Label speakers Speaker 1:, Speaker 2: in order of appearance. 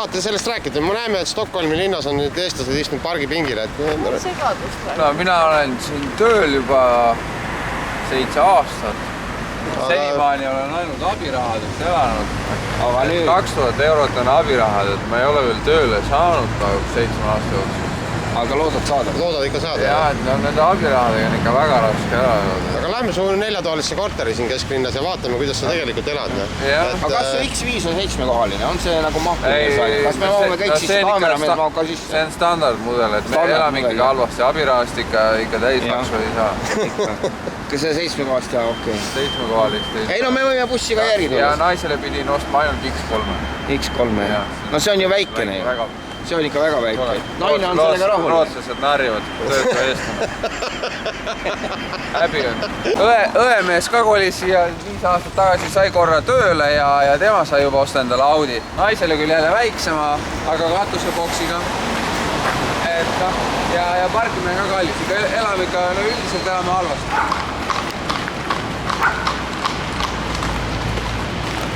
Speaker 1: tahate sellest rääkida? Me näeme, et Stockholmi linnas on nüüd eestlased istunud pargipingil.
Speaker 2: Segadust praegu.
Speaker 3: No, mina olen siin tööl juba 7 aastat. Senimaani olen ainult abirahadest elanud. 2000 eurot on abirahad, et ma ei ole veel tööle saanud 7 aasta jooksul.
Speaker 4: Aga loodad saada?
Speaker 1: Loodad ikka saada?
Speaker 3: Jah, et nende abirahadega on ikka väga raske elada.
Speaker 1: Aga lähme su 4-toalisse korteri siin kesklinnas ja vaatame, kuidas sa tegelikult elad.
Speaker 4: Aga kas see X5 on 7-kohaline? On see nagu mahkuline? Kas me mahume kõik siis kaameramees mahub ka sisse?
Speaker 3: See on standardmudel, et me elame ikkagi halvasti. Abirahast ikka täismaksu ei saa.
Speaker 4: Kas see 7-kohast ja okei?
Speaker 3: 7-kohalist.
Speaker 4: Ei no me võime bussiga järgi tulla.
Speaker 3: Ja naisele pidin ostma ainult X3.
Speaker 4: X3, jah. No see on ju väikene ju. See on ikka väga väike. Naine on sellega rahul.
Speaker 3: Rootslased narrivad tööta eestlased. Häbi on. Õemees ka kolis siia 5 aastat tagasi sai korra tööle ja tema sai juba osta endale Audi. Naisele küll jälle väiksema, aga katuseboksiga. Ja parkimine ka kallis. Elame ikka, üldiselt elame halvasti.